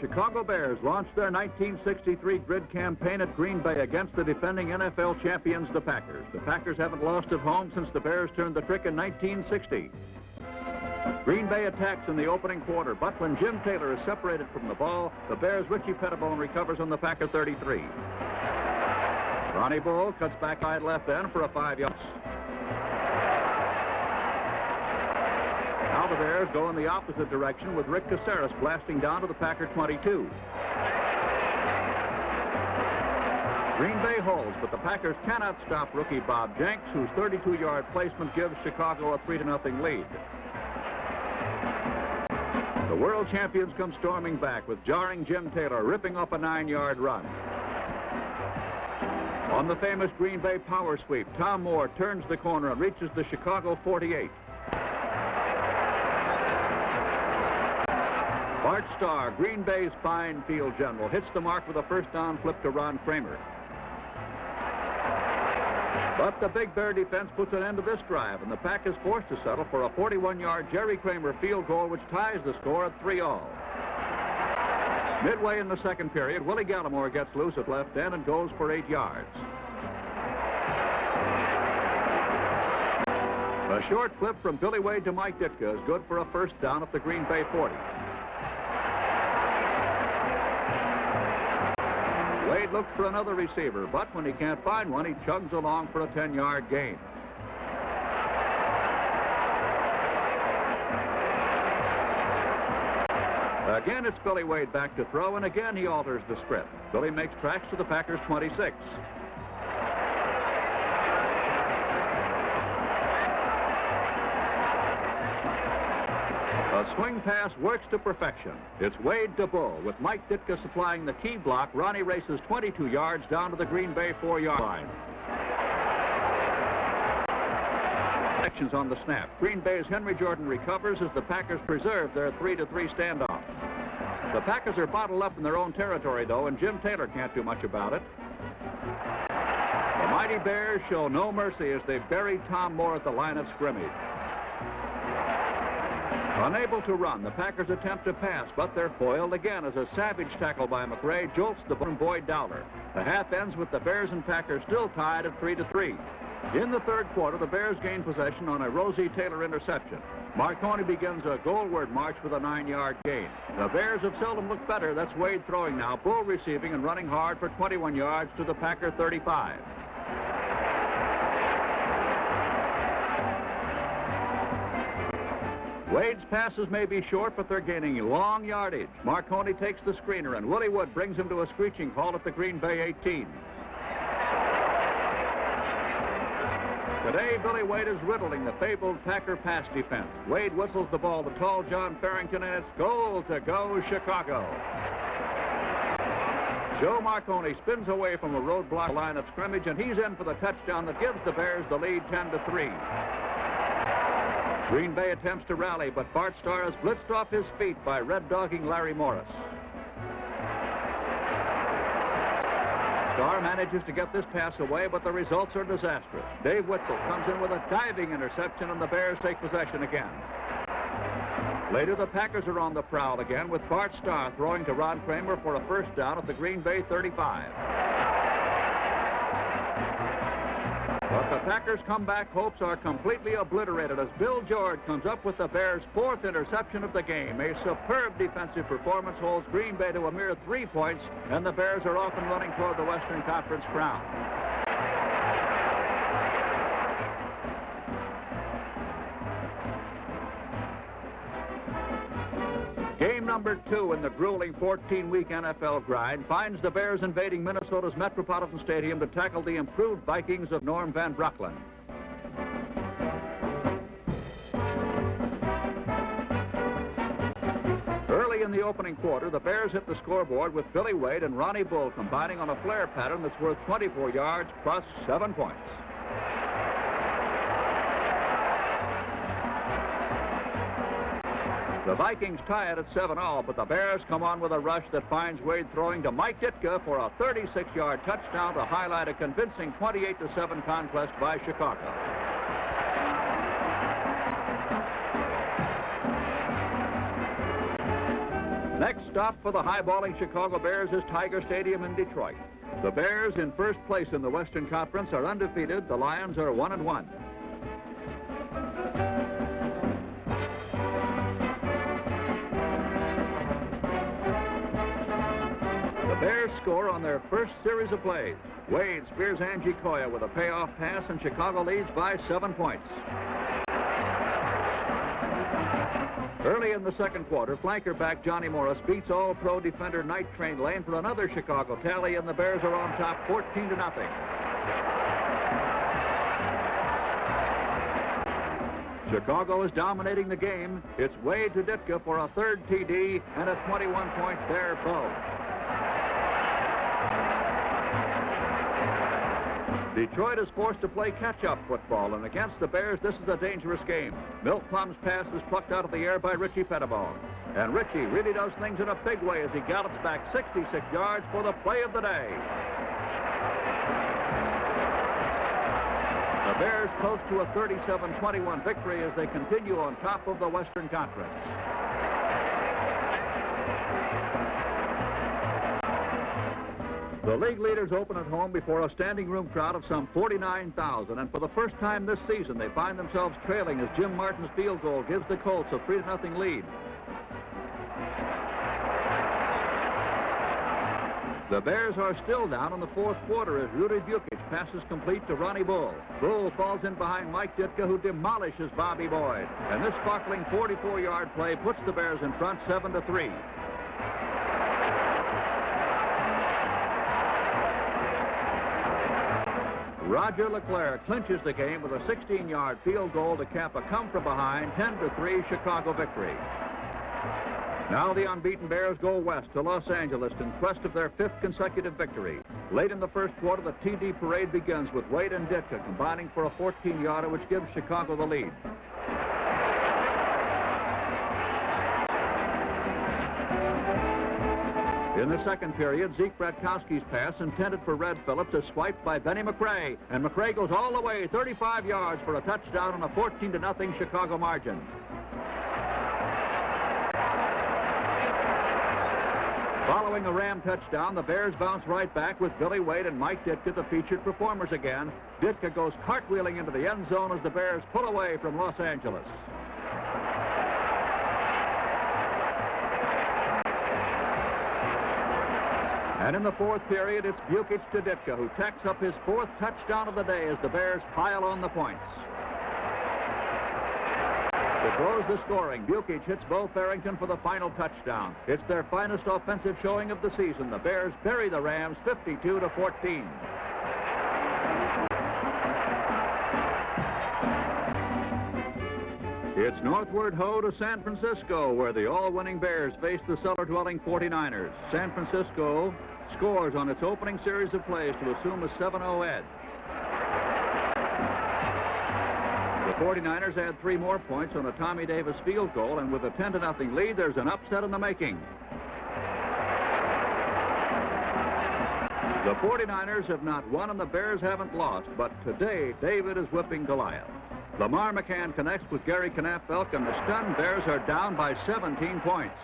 Chicago Bears launched their 1963 grid campaign at Green Bay against the defending NFL champions, the Packers. The Packers haven't lost at home since the Bears turned the trick in 1960. Green Bay attacks in the opening quarter, but when Jim Taylor is separated from the ball, the Bears' Richie Pettibone recovers on the Packer 33. Ronnie Bull cuts back side left end for a 5-yard. Now the Bears go in the opposite direction with Rick Caceres blasting down to the Packer 22. Green Bay holds, but the Packers cannot stop rookie Bob Jenks, whose 32-yard placement gives Chicago a 3-0 lead. The world champions come storming back with jarring Jim Taylor ripping up a 9-yard run. On the famous Green Bay power sweep, Tom Moore turns the corner and reaches the Chicago 48. Bart Starr, Green Bay's fine field general, hits the mark with a first down flip to Ron Kramer. But the Big Bear defense puts an end to this drive, and the Pack is forced to settle for a 41-yard Jerry Kramer field goal, which ties the score at 3-all. Midway in the second period, Willie Gallimore gets loose at left end and goes for 8 yards. A short flip from Billy Wade to Mike Ditka is good for a first down at the Green Bay 40. Wade looks for another receiver, but when he can't find one, he chugs along for a 10-yard gain. Again, it's Billy Wade back to throw, and again he alters the script. Billy makes tracks to the Packers 26. A swing pass works to perfection. It's Wade to Bull. With Mike Ditka supplying the key block, Ronnie races 22 yards down to the Green Bay 4-yard line. Actions on the snap. Green Bay's Henry Jordan recovers as the Packers preserve their 3-3 standoff. The Packers are bottled up in their own territory, though, and Jim Taylor can't do much about it. The mighty Bears show no mercy as they bury Tom Moore at the line of scrimmage. Unable to run, the Packers attempt to pass, but they're foiled again as a savage tackle by McRae jolts the ball from Boyd Dowler. The half ends with the Bears and Packers still tied at 3-3. In the third quarter, the Bears gain possession on a Rosie Taylor interception. Marconi begins a goalward march with a 9-yard gain. The Bears have seldom looked better. That's Wade throwing now. Bull receiving and running hard for 21 yards to the Packer 35. Wade's passes may be short, but they're gaining long yardage. Marconi takes the screener, and Willie Wood brings him to a screeching halt at the Green Bay 18. Today, Billy Wade is riddling the fabled Packer pass defense. Wade whistles the ball to tall John Farrington, and it's goal to go Chicago. Joe Marconi spins away from a roadblock line of scrimmage, and he's in for the touchdown that gives the Bears the lead 10-3. Green Bay attempts to rally, but Bart Starr is blitzed off his feet by red-dogging Larry Morris. Starr manages to get this pass away, but the results are disastrous. Dave Witzel comes in with a diving interception, and the Bears take possession again. Later, the Packers are on the prowl again, with Bart Starr throwing to Ron Kramer for a first down at the Green Bay 35. But the Packers' comeback hopes are completely obliterated as Bill George comes up with the Bears' 4th interception of the game. A superb defensive performance holds Green Bay to a mere 3 points, and the Bears are off and running toward the Western Conference crown. Game number 2 in the grueling 14-week NFL grind finds the Bears invading Minnesota's Metropolitan Stadium to tackle the improved Vikings of Norm Van Brocklin. Early in the opening quarter, the Bears hit the scoreboard with Billy Wade and Ronnie Bull combining on a flare pattern that's worth 24 yards plus 7 points. The Vikings tie it at 7-all, but the Bears come on with a rush that finds Wade throwing to Mike Ditka for a 36-yard touchdown to highlight a convincing 28-7 conquest by Chicago. Next stop for the high-balling Chicago Bears is Tiger Stadium in Detroit. The Bears, in first place in the Western Conference, are undefeated. The Lions are 1-1. The Bears score on their first series of plays. Wade spears Angie Koya with a payoff pass, and Chicago leads by 7 points. Early in the second quarter, flanker back Johnny Morris beats All-Pro defender Night Train Lane for another Chicago tally, and the Bears are on top 14-0. Chicago is dominating the game. It's Wade to Ditka for a third TD and a 21-point fair bow. Detroit is forced to play catch-up football, and against the Bears, this is a dangerous game. Milt Plum's pass is plucked out of the air by Richie Pettibone. And Richie really does things in a big way as he gallops back 66 yards for the play of the day. The Bears coast to a 37-21 victory as they continue on top of the Western Conference. The league leaders open at home before a standing room crowd of some 49,000, and for the first time this season, they find themselves trailing as Jim Martin's field goal gives the Colts a 3-0 lead. The Bears are still down in the fourth quarter as Rudy Bukic passes complete to Ronnie Bull. Bull falls in behind Mike Ditka, who demolishes Bobby Boyd. And this sparkling 44-yard play puts the Bears in front 7-3. Roger Leclerc clinches the game with a 16-yard field goal to cap a come-from-behind 10-3 Chicago victory. Now the unbeaten Bears go west to Los Angeles in quest of their fifth consecutive victory. Late in the first quarter, the TD parade begins with Wade and Ditka combining for a 14-yarder, which gives Chicago the lead. In the second period, Zeke Bratkowski's pass intended for Red Phillips is swiped by Benny McRae, and McRae goes all the way 35 yards for a touchdown on a 14-0 Chicago margin. Following a Ram touchdown, the Bears bounce right back with Billy Wade and Mike Ditka, the featured performers again. Ditka goes cartwheeling into the end zone as the Bears pull away from Los Angeles. And in the fourth period, it's Bukic to Ditka, who tacks up his fourth touchdown of the day as the Bears pile on the points. To close the scoring, Bukic hits Bo Farrington for the final touchdown. It's their finest offensive showing of the season. The Bears bury the Rams 52-14. It's northward ho to San Francisco, where the all-winning Bears face the cellar-dwelling 49ers. San Francisco scores on its opening series of plays to assume a 7-0 edge. The 49ers add 3 more points on a Tommy Davis field goal, and with a 10-0 lead, there's an upset in the making. The 49ers have not won and the Bears haven't lost, but today David is whipping Goliath. Lamar McCann connects with Gary Knapp-Felk, and the stunned Bears are down by 17 points.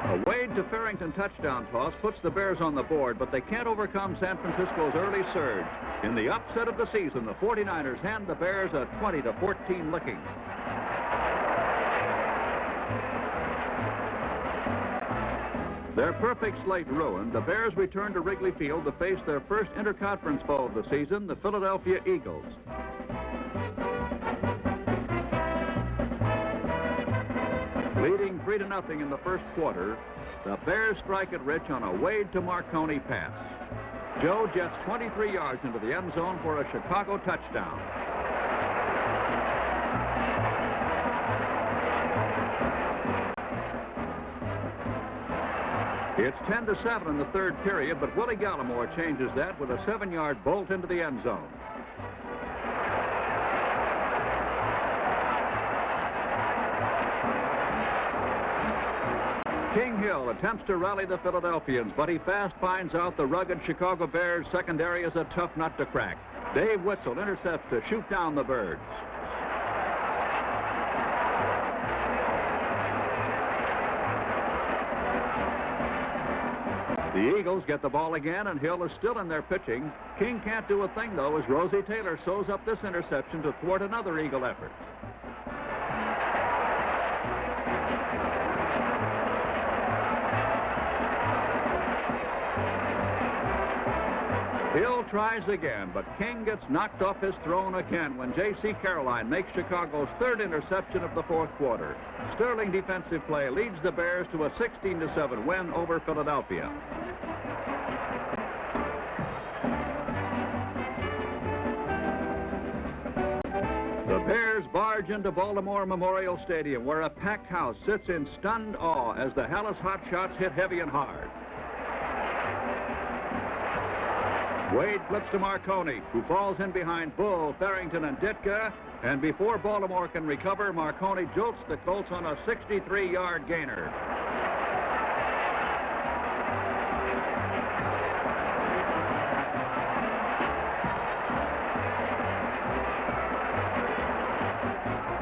A Wade to Farrington touchdown toss puts the Bears on the board, but they can't overcome San Francisco's early surge. In the upset of the season, the 49ers hand the Bears a 20-14 licking. Their perfect slate ruined, the Bears return to Wrigley Field to face their first interconference foe of the season, the Philadelphia Eagles. Leading 3-0 in the first quarter, the Bears strike it rich on a Wade to Marconi pass. Joe jets 23 yards into the end zone for a Chicago touchdown. It's 10-7 in the third period, but Willie Gallimore changes that with a 7-yard bolt into the end zone. King Hill attempts to rally the Philadelphians, but he fast finds out the rugged Chicago Bears secondary is a tough nut to crack. Dave Witzel intercepts to shoot down the Birds. The Eagles get the ball again, and Hill is still in there pitching. King can't do a thing, though, as Rosie Taylor sews up this interception to thwart another Eagle effort. Hill tries again, but King gets knocked off his throne again when J.C. Caroline makes Chicago's third interception of the fourth quarter. Sterling defensive play leads the Bears to a 16-7 win over Philadelphia. The Bears barge into Baltimore Memorial Stadium, where a packed house sits in stunned awe as the Hallis Hotshots hit heavy and hard. Wade flips to Marconi, who falls in behind Bull, Farrington, and Ditka. And before Baltimore can recover, Marconi jolts the Colts on a 63-yard gainer.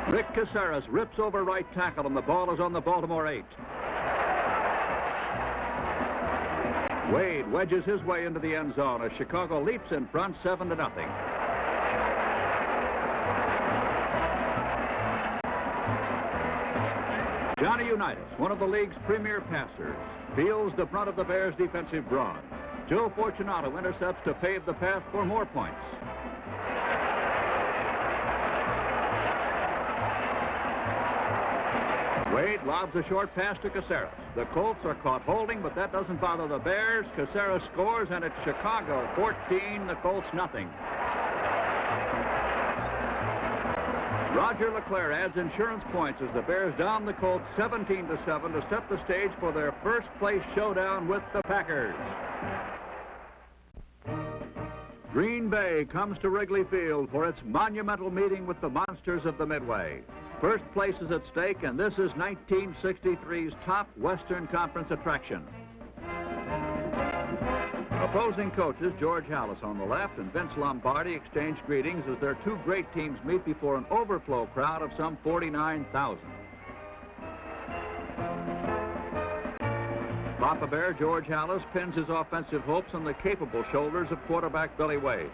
Rick Caceres rips over right tackle, and the ball is on the Baltimore 8. Wade wedges his way into the end zone as Chicago leaps in front 7-0. Johnny Unitas, one of the league's premier passers, fields the front of the Bears' defensive brawn. Joe Fortunato intercepts to pave the path for more points. Wade lobs a short pass to Caceres. The Colts are caught holding, but that doesn't bother the Bears. Caceres scores, and it's Chicago 14, the Colts nothing. Roger LeClaire adds insurance points as the Bears down the Colts 17-7 to set the stage for their first place showdown with the Packers. Green Bay comes to Wrigley Field for its monumental meeting with the monsters of the Midway. First place is at stake, and this is 1963's top Western Conference attraction. Opposing coaches George Hallis on the left and Vince Lombardi exchange greetings as their two great teams meet before an overflow crowd of some 49,000. Papa Bear George Hallis pins his offensive hopes on the capable shoulders of quarterback Billy Wade.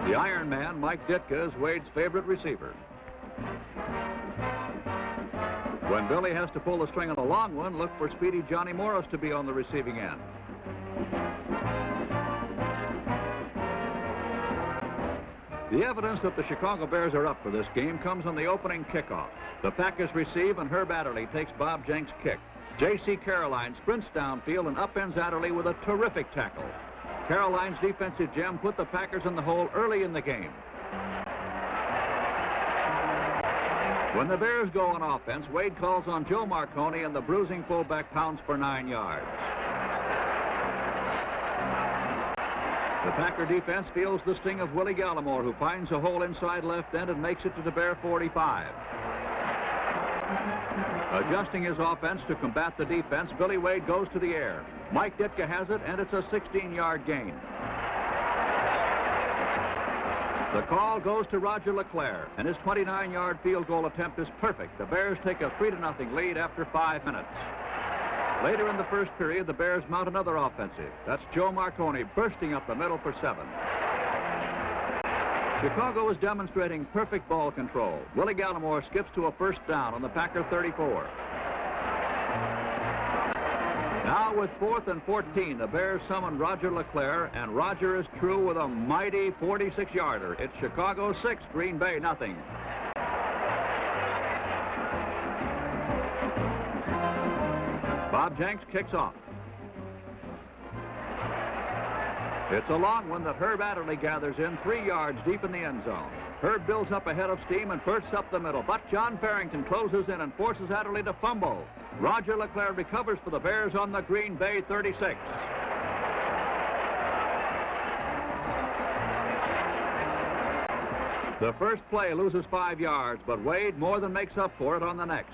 The Iron Man, Mike Ditka, is Wade's favorite receiver. When Billy has to pull the string on a long one, look for speedy Johnny Morris to be on the receiving end. The evidence that the Chicago Bears are up for this game comes on the opening kickoff. The Packers receive, and Herb Adderley takes Bob Jenks' kick. J.C. Caroline sprints downfield and upends Adderley with a terrific tackle. Caroline's defensive gem put the Packers in the hole early in the game. When the Bears go on offense, Wade calls on Joe Marconi, and the bruising fullback pounds for 9 yards. The Packer defense feels the sting of Willie Gallimore, who finds a hole inside left end and makes it to the Bear 45. Adjusting his offense to combat the defense, Billy Wade goes to the air. Mike Ditka has it, and it's a 16-yard gain. The call goes to Roger LeClaire, and his 29-yard field goal attempt is perfect. The Bears take a 3-0 lead after 5 minutes. Later in the first period, the Bears mount another offensive. That's Joe Marconi bursting up the middle for 7. Chicago is demonstrating perfect ball control. Willie Gallimore skips to a first down on the Packer 34. Now with 4th and 14, the Bears summon Roger LeClaire, and Roger is true with a mighty 46-yarder. It's Chicago 6, Green Bay nothing. Bob Jenks kicks off. It's a long one that Herb Adderley gathers in 3 yards deep in the end zone. Herb builds up a head of steam and bursts up the middle, but John Farrington closes in and forces Adderley to fumble. Roger LeClaire recovers for the Bears on the Green Bay 36. The first play loses 5 yards, but Wade more than makes up for it on the next.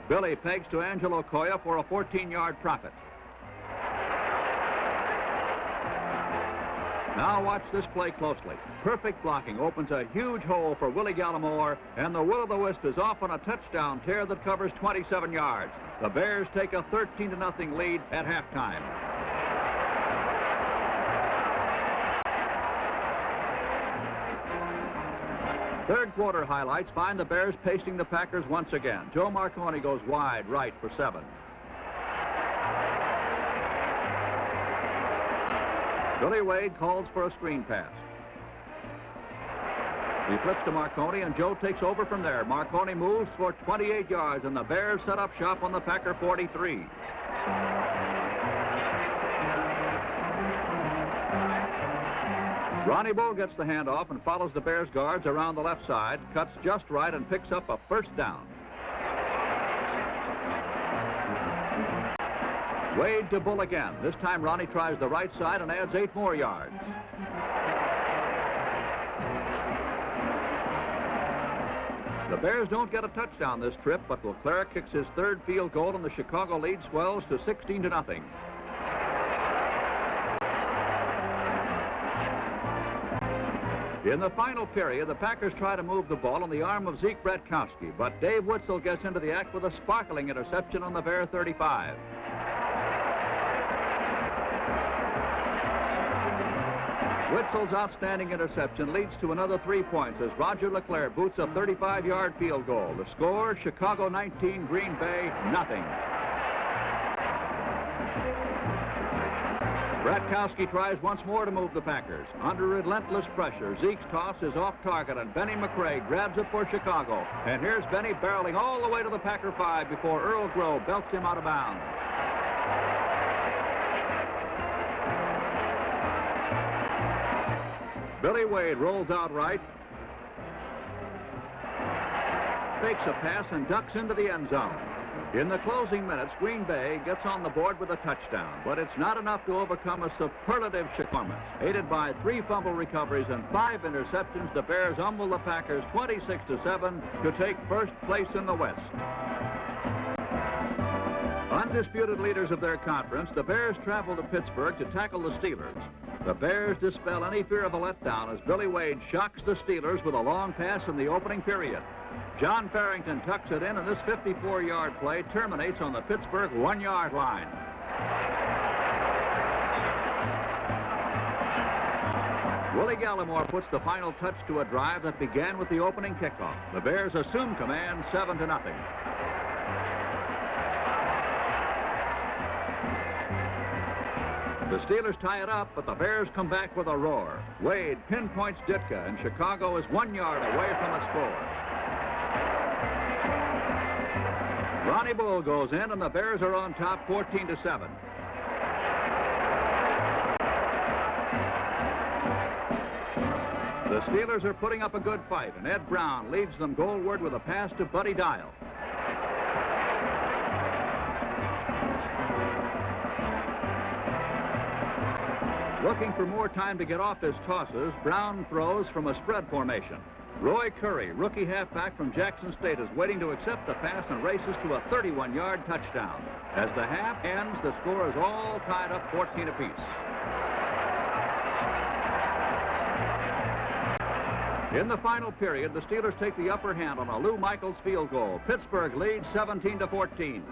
Billy pegs to Angelo Coya for a 14-yard profit. Now watch this play closely. Perfect blocking opens a huge hole for Willie Gallimore, and the will-o'-the-wisp is off on a touchdown tear that covers 27 yards. The Bears take a 13-0 lead at halftime. Third quarter highlights find the Bears pacing the Packers once again. Joe Marconi goes wide right for 7. Billy Wade calls for a screen pass. He flips to Marconi, and Joe takes over from there. Marconi moves for 28 yards, and the Bears set up shop on the Packer 43. Ronnie Bull gets the handoff and follows the Bears guards around the left side, cuts just right, and picks up a first down. Wade to Bull again. This time Ronnie tries the right side and adds 8 more yards. The Bears don't get a touchdown this trip, but LeClaire kicks his 3rd field goal, and the Chicago lead swells to 16-0. In the final period, the Packers try to move the ball on the arm of Zeke Bratkowski, but Dave Witzel gets into the act with a sparkling interception on the Bear 35. Witzel's outstanding interception leads to another 3 points as Roger LeClaire boots a 35-yard field goal. The score, Chicago 19, Green Bay nothing. Bratkowski tries once more to move the Packers. Under relentless pressure, Zeke's toss is off target, and Benny McRae grabs it for Chicago. And here's Benny barreling all the way to the Packer 5 before Earl Grove belts him out of bounds. Billy Wade rolls out right, fakes a pass, and ducks into the end zone. In the closing minutes, Green Bay gets on the board with a touchdown, but it's not enough to overcome a superlative performance. Aided by 3 fumble recoveries and 5 interceptions, the Bears humble the Packers 26-7 to take first place in the West. Undisputed leaders of their conference, the Bears travel to Pittsburgh to tackle the Steelers. The Bears dispel any fear of a letdown as Billy Wade shocks the Steelers with a long pass in the opening period. John Farrington tucks it in, and this 54-yard play terminates on the Pittsburgh 1-yard line. Willie Gallimore puts the final touch to a drive that began with the opening kickoff. The Bears assume command 7-0. The Steelers tie it up, but the Bears come back with a roar. Wade pinpoints Ditka, and Chicago is 1 yard away from a score. Ronnie Bull goes in, and the Bears are on top 14-7. The Steelers are putting up a good fight, and Ed Brown leads them goalward with a pass to Buddy Dial. Looking for more time to get off his tosses, Brown throws from a spread formation. Roy Curry, rookie halfback from Jackson State, is waiting to accept the pass and races to a 31-yard touchdown. As the half ends, the score is all tied up 14 apiece. In the final period, the Steelers take the upper hand on a Lou Michaels field goal. Pittsburgh leads 17-14.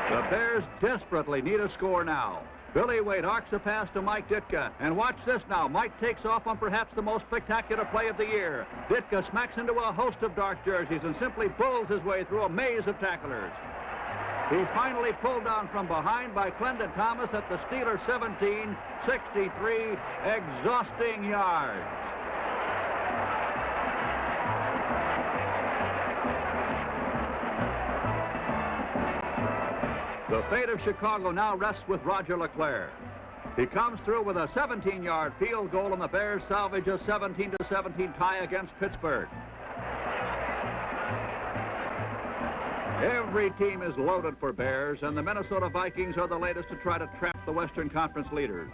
The Bears desperately need a score now. Billy Wade arcs a pass to Mike Ditka, and watch this now. Mike takes off on perhaps the most spectacular play of the year. Ditka smacks into a host of dark jerseys and simply pulls his way through a maze of tacklers. He's finally pulled down from behind by Clendon Thomas at the Steelers 17, 63, exhausting yards. The fate of Chicago now rests with Roger LeClaire. He comes through with a 17-yard field goal, and the Bears salvage a 17-17 tie against Pittsburgh. Every team is loaded for Bears, and the Minnesota Vikings are the latest to try to trap the Western Conference leaders.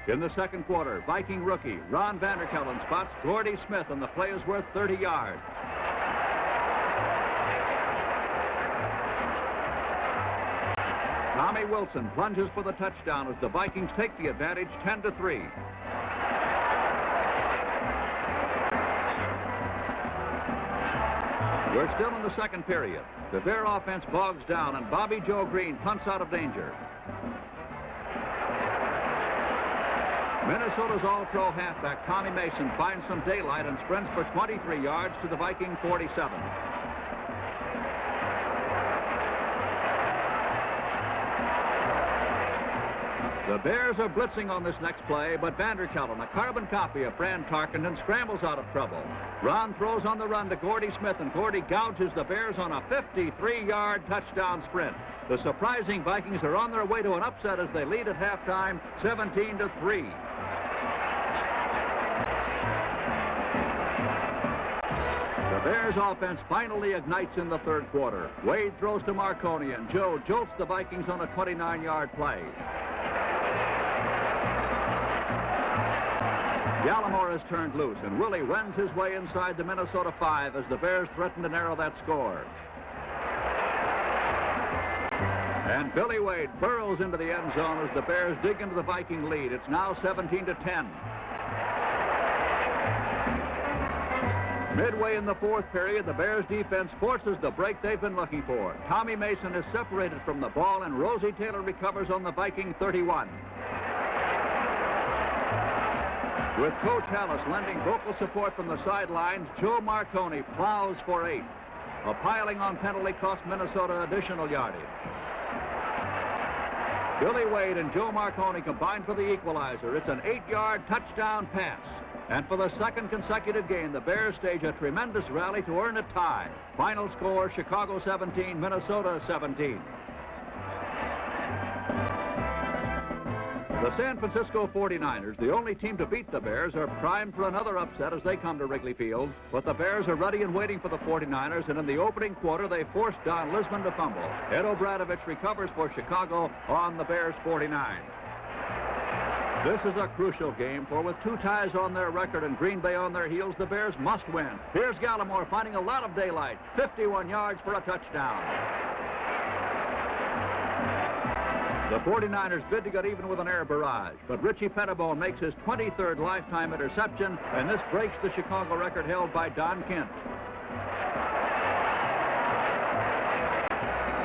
In the second quarter, Viking rookie Ron Vanderkellen spots Gordy Smith, and the play is worth 30 yards. Tommy Wilson plunges for the touchdown as the Vikings take the advantage 10-3. We're still in the second period. The Bear offense bogs down, and Bobby Joe Green punts out of danger. Minnesota's all-pro halfback Tommy Mason finds some daylight and sprints for 23 yards to the Viking 47. The Bears are blitzing on this next play, but Vanderkellen, a carbon copy of Fran Tarkenton, scrambles out of trouble. Ron throws on the run to Gordy Smith, and Gordy gouges the Bears on a 53-yard touchdown sprint. The surprising Vikings are on their way to an upset as they lead at halftime, 17-3. The Bears offense finally ignites in the third quarter. Wade throws to Marconi, and Joe jolts the Vikings on a 29-yard play. Gallimore is turned loose, and Willie wends his way inside the Minnesota 5 as the Bears threaten to narrow that score. And Billy Wade burrows into the end zone as the Bears dig into the Viking lead. It's now 17-10. Midway in the fourth period, the Bears defense forces the break they've been looking for. Tommy Mason is separated from the ball, and Rosie Taylor recovers on the Viking 31. With Coach Hallis lending vocal support from the sidelines, Joe Marconi plows for 8. A piling on penalty cost Minnesota additional yardage. Billy Wade and Joe Marconi combine for the equalizer. It's an 8-yard touchdown pass. And for the second consecutive game, the Bears stage a tremendous rally to earn a tie. Final score, Chicago 17, Minnesota 17. The San Francisco 49ers, the only team to beat the Bears, are primed for another upset as they come to Wrigley Field. But the Bears are ready and waiting for the 49ers, and in the opening quarter, they forced Don Lisman to fumble. Ed Obradovich recovers for Chicago on the Bears 49. This is a crucial game, for with 2 ties on their record and Green Bay on their heels, the Bears must win. Here's Gallimore finding a lot of daylight, 51 yards for a touchdown. The 49ers bid to get even with an air barrage, but Richie Pettibone makes his 23rd lifetime interception, and this breaks the Chicago record held by Don Kent.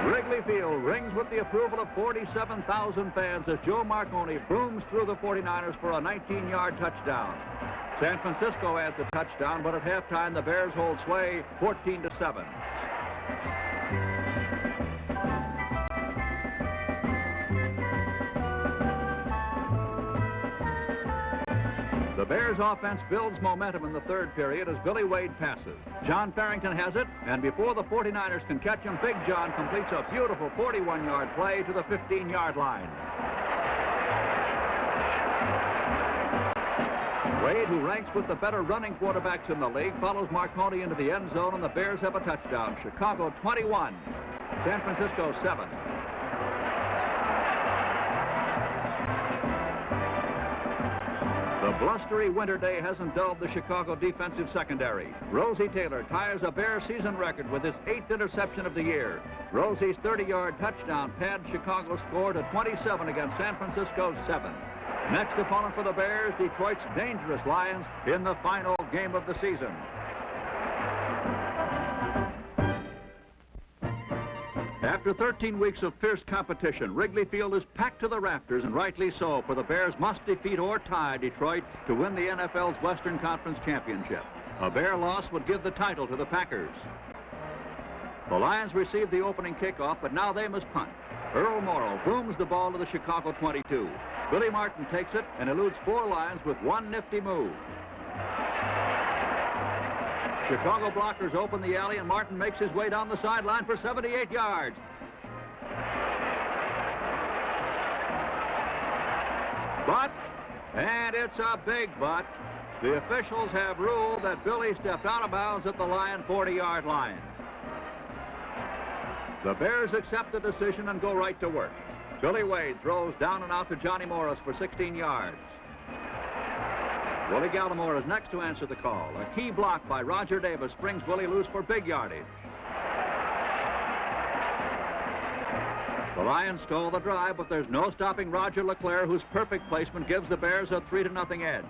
Wrigley Field rings with the approval of 47,000 fans as Joe Marconi booms through the 49ers for a 19-yard touchdown. San Francisco adds a touchdown, but at halftime the Bears hold sway 14-7. The Bears offense builds momentum in the third period as Billy Wade passes. John Farrington has it, and before the 49ers can catch him, Big John completes a beautiful 41-yard play to the 15-yard line. Wade, who ranks with the better running quarterbacks in the league, follows Marconi into the end zone, and the Bears have a touchdown. Chicago 21, San Francisco 7. The blustery winter day hasn't dulled the Chicago defensive secondary. Rosie Taylor ties a Bear season record with his 8th interception of the year. Rosie's 30-yard touchdown pads Chicago's score to 27 against San Francisco's 7. Next opponent for the Bears, Detroit's dangerous Lions in the final game of the season. After 13 weeks of fierce competition, Wrigley Field is packed to the rafters, and rightly so, for the Bears must defeat or tie Detroit to win the NFL's Western Conference Championship. A Bear loss would give the title to the Packers. The Lions received the opening kickoff, but now they must punt. Earl Morrow booms the ball to the Chicago 22. Billy Martin takes it and eludes 4 Lions with one nifty move. Chicago blockers open the alley, and Martin makes his way down the sideline for 78 yards. But, and it's a big but, the officials have ruled that Billy stepped out of bounds at the Lion 40-yard line. The Bears accept the decision and go right to work. Billy Wade throws down and out to Johnny Morris for 16 yards. Willie Gallimore is next to answer the call. A key block by Roger Davis brings Willie loose for big yardage. The Lions stole the drive, but there's no stopping Roger LeClaire, whose perfect placement gives the Bears a 3-0 edge.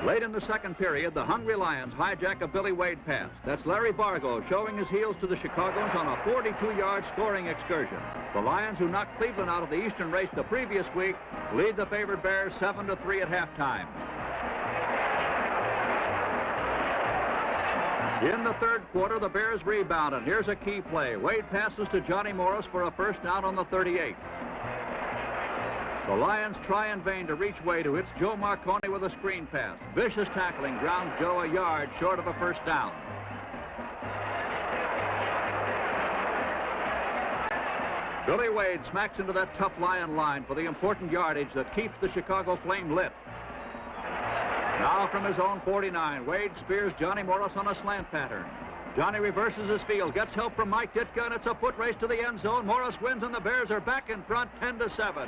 Late in the second period, the Hungry Lions hijack a Billy Wade pass. That's Larry Bargo showing his heels to the Chicagoans on a 42-yard scoring excursion. The Lions, who knocked Cleveland out of the Eastern race the previous week, lead the favored Bears 7-3 at halftime. In the third quarter, the Bears rebound, and here's a key play. Wade passes to Johnny Morris for a first down on the 38. The Lions try in vain to reach Wade, who hits Joe Marconi with a screen pass. Vicious tackling grounds Joe a yard short of a first down. Billy Wade smacks into that tough Lion line for the important yardage that keeps the Chicago Flame lit. Now from his own 49, Wade spears Johnny Morris on a slant pattern. Johnny reverses his field, gets help from Mike Ditka, and it's a foot race to the end zone. Morris wins, and the Bears are back in front 10-7.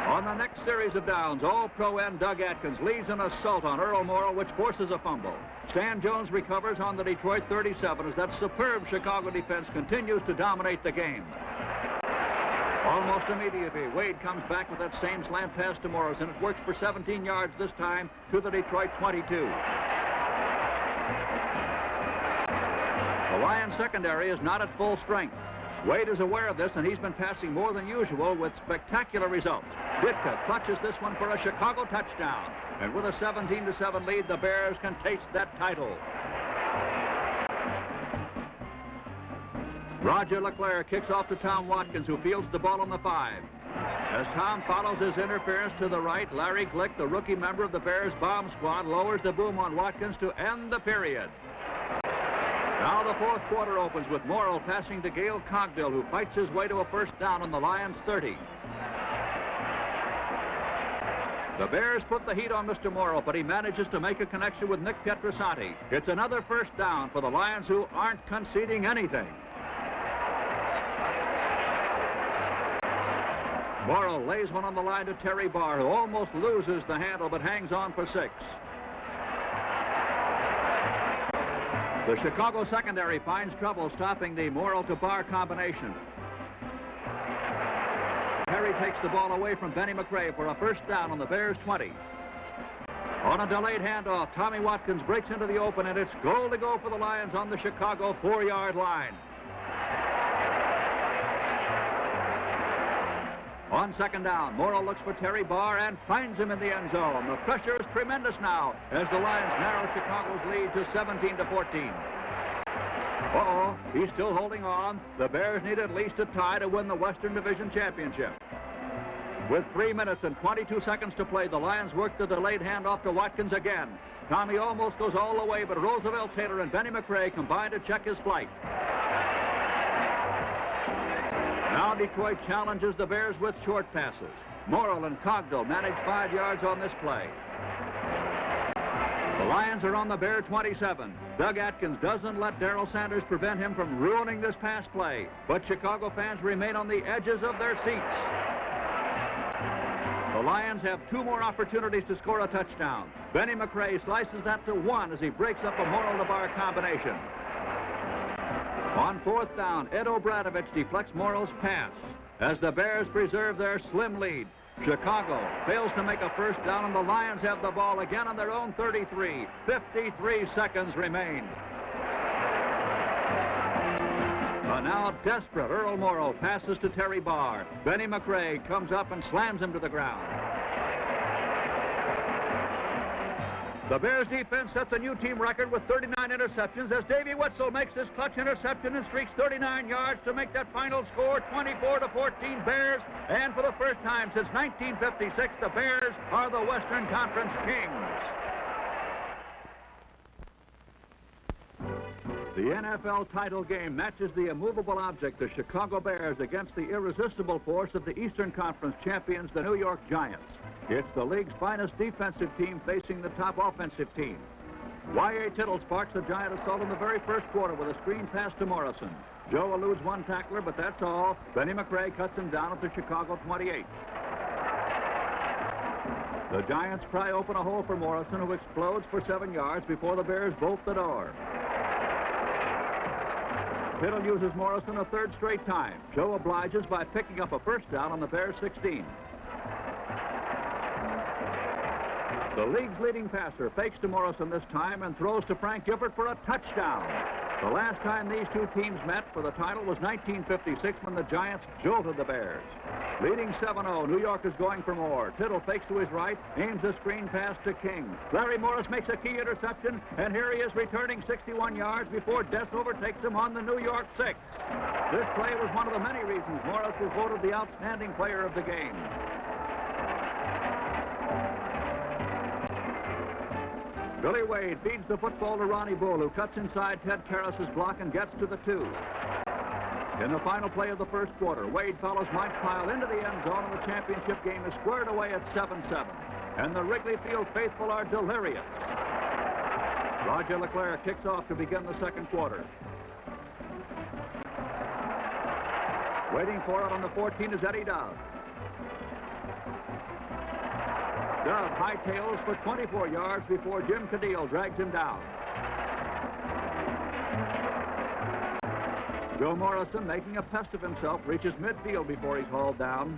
On the next series of downs, All-Pro end Doug Atkins leads an assault on Earl Morrall, which forces a fumble. Stan Jones recovers on the Detroit 37 as that superb Chicago defense continues to dominate the game. Almost immediately, Wade comes back with that same slant pass to Morris, and it works for 17 yards this time to the Detroit 22. The Lions secondary is not at full strength. Wade is aware of this, and he's been passing more than usual with spectacular results. Ditka clutches this one for a Chicago touchdown. And with a 17-7 lead, the Bears can taste that title. Roger LeClaire kicks off to Tom Watkins, who fields the ball on the 5. As Tom follows his interference to the right, Larry Glick, the rookie member of the Bears bomb squad, lowers the boom on Watkins to end the period. Now the fourth quarter opens with Morrall passing to Gale Cogdill, who fights his way to a first down on the Lions' 30. The Bears put the heat on Mr. Morrall, but he manages to make a connection with Nick Pietrasante. It's another first down for the Lions, who aren't conceding anything. Morrall lays one on the line to Terry Barr, who almost loses the handle but hangs on for 6. The Chicago secondary finds trouble stopping the Morrall to Barr combination. Perry takes the ball away from Benny McRae for a first down on the Bears' 20. On a delayed handoff, Tommy Watkins breaks into the open, and it's goal to go for the Lions on the Chicago 4-yard line. On second down, Morrall looks for Terry Barr and finds him in the end zone. The pressure is tremendous now as the Lions narrow Chicago's lead to 17-14. Uh-oh, he's still holding on. The Bears need at least a tie to win the Western Division Championship. With 3 minutes and 22 seconds to play, the Lions work the delayed handoff to Watkins again. Tommy almost goes all the way, but Roosevelt Taylor and Benny McRae combine to check his flight. Now Detroit challenges the Bears with short passes. Morrall and Cogdill manage 5 yards on this play. The Lions are on the Bear 27. Doug Atkins doesn't let Darrell Sanders prevent him from ruining this pass play, but Chicago fans remain on the edges of their seats. The Lions have 2 more opportunities to score a touchdown. Benny McRae slices that to 1 as he breaks up a Morrall to Barr combination. On fourth down, Ed Obradovich deflects Morrall's pass as the Bears preserve their slim lead. Chicago fails to make a first down, and the Lions have the ball again on their own 33. 53 seconds remain. A now desperate Earl Morrall passes to Terry Barr. Benny McRae comes up and slams him to the ground. The Bears defense sets a new team record with 39 interceptions as Davey Wetzel makes this clutch interception and streaks 39 yards to make that final score 24-14 Bears. And for the first time since 1956, the Bears are the Western Conference kings. The NFL title game matches the immovable object, the Chicago Bears, against the irresistible force of the Eastern Conference champions, the New York Giants. It's the league's finest defensive team facing the top offensive team. Y.A. Tittle sparks the Giant assault in the very first quarter with a screen pass to Morrison. Joe eludes one tackler, but that's all. Benny McRae cuts him down at the Chicago 28. The Giants pry open a hole for Morrison, who explodes for 7 yards before the Bears bolt the door. Tittle uses Morrison a third straight time. Joe obliges by picking up a first down on the Bears' 16. The league's leading passer fakes to Morrison this time and throws to Frank Gifford for a touchdown. The last time these two teams met for the title was 1956 when the Giants jolted the Bears. Leading 7-0, New York is going for more. Tittle fakes to his right, aims a screen pass to King. Larry Morris makes a key interception, and here he is returning 61 yards before Dess overtakes him on the New York 6. This play was one of the many reasons Morris was voted the outstanding player of the game. Billy Wade feeds the football to Ronnie Bull, who cuts inside Ted Karras' block and gets to the 2. In the final play of the first quarter, Wade follows Mike Pyle into the end zone, and the championship game is squared away at 7-7. And the Wrigley Field faithful are delirious. Roger LeClaire kicks off to begin the second quarter. Waiting for it on the 14 is Eddie Dove. Dove hightails for 24 yards before Jim Cadillo drags him down. Joe Morrison, making a pest of himself, reaches midfield before he's hauled down.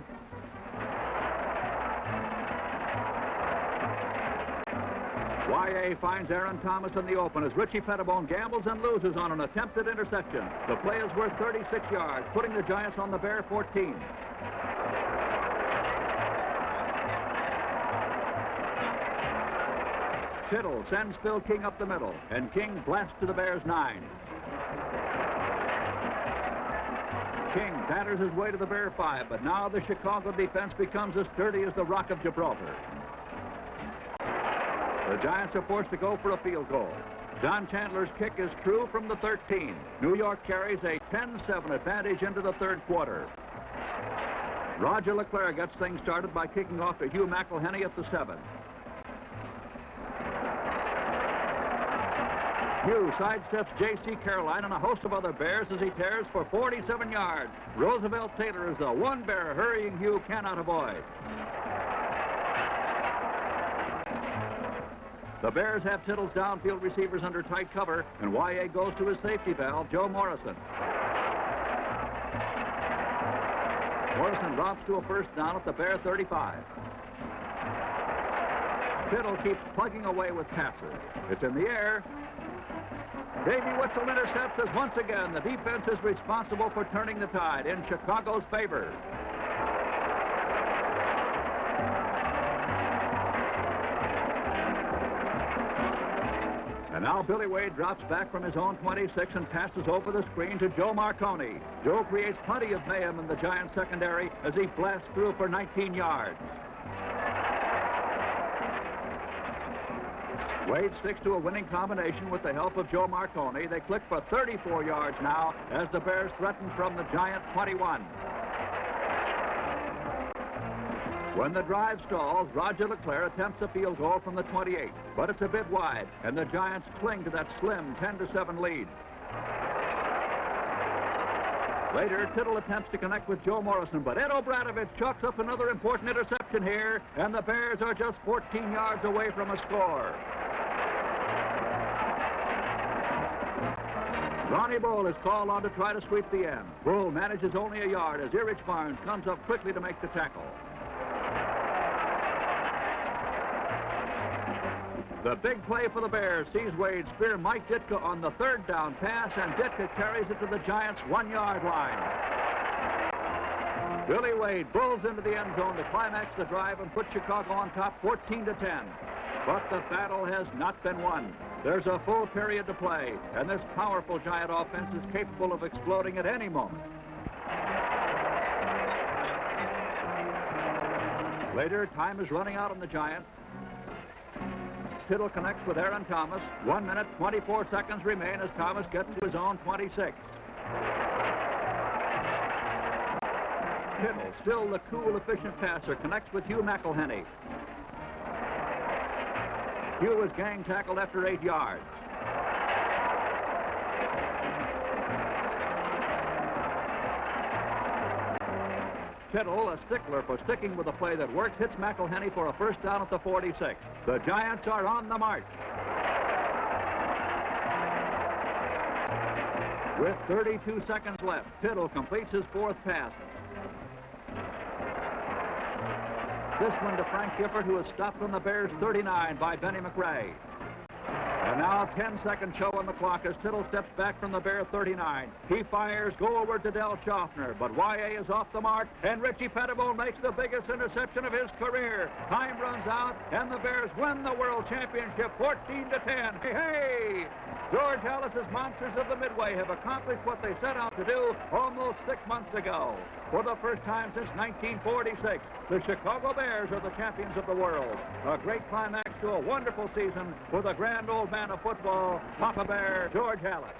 Y.A. finds Aaron Thomas in the open as Richie Pettibone gambles and loses on an attempted interception. The play is worth 36 yards, putting the Giants on the Bear 14. Tittle sends Phil King up the middle, and King blasts to the Bears' 9. King batters his way to the Bear 5, but now the Chicago defense becomes as sturdy as the Rock of Gibraltar. The Giants are forced to go for a field goal. John Chandler's kick is true from the 13. New York carries a 10-7 advantage into the third quarter. Roger LeClaire gets things started by kicking off to Hugh McElhenney at the 7. Hugh sidesteps J.C. Caroline and a host of other Bears as he tears for 47 yards. Roosevelt Taylor is the one Bear hurrying Hugh cannot avoid. The Bears have Tittle's downfield receivers under tight cover, and Y.A. goes to his safety valve, Joe Morrison. Morrison drops to a first down at the Bear 35. Tittle keeps plugging away with passes. It's in the air. Davey Witzel intercepts as once again the defense is responsible for turning the tide in Chicago's favor. And now Billy Wade drops back from his own 26 and passes over the screen to Joe Marconi. Joe creates plenty of mayhem in the Giants secondary as he blasts through for 19 yards. Wade sticks to a winning combination with the help of Joe Marconi. They click for 34 yards now as the Bears threaten from the Giant 21. When the drive stalls, Roger LeClaire attempts a field goal from the 28, but it's a bit wide, and the Giants cling to that slim 10-7 lead. Later, Tittle attempts to connect with Joe Morrison, but Ed O'Bradovich chalks up another important interception here, and the Bears are just 14 yards away from a score. Ronnie Bull is called on to try to sweep the end. Bull manages only a yard as Erich Barnes comes up quickly to make the tackle. The big play for the Bears sees Wade spear Mike Ditka on the third down pass, and Ditka carries it to the Giants' 1-yard line. Billy Wade bulls into the end zone to climax the drive and put Chicago on top 14-10. But the battle has not been won. There's a full period to play, and this powerful Giant offense is capable of exploding at any moment. Later, time is running out on the Giants. Tittle connects with Aaron Thomas. 1 minute, 24 seconds remain as Thomas gets to his own 26. Tittle, still the cool, efficient passer, connects with Hugh McElhenney. Hugh was gang tackled after 8 yards. Tittle, a stickler for sticking with a play that works, hits McElhenney for a first down at the 46. The Giants are on the march. With 32 seconds left, Tittle completes his fourth pass. This one to Frank Gifford, who is stopped on the Bears' 39 by Benny McRae. And now 10-second show on the clock as Tittle steps back from the Bear 39. He fires goalward to Del Schaffner, but YA is off the mark, and Richie Pettibone makes the biggest interception of his career. Time runs out, and the Bears win the World Championship 14-10. Hey, hey! George Halas's Monsters of the Midway have accomplished what they set out to do almost 6 months ago. For the first time since 1946, the Chicago Bears are the champions of the world. A great climax to a wonderful season for the grand old man of football, Papa Bear George Halas.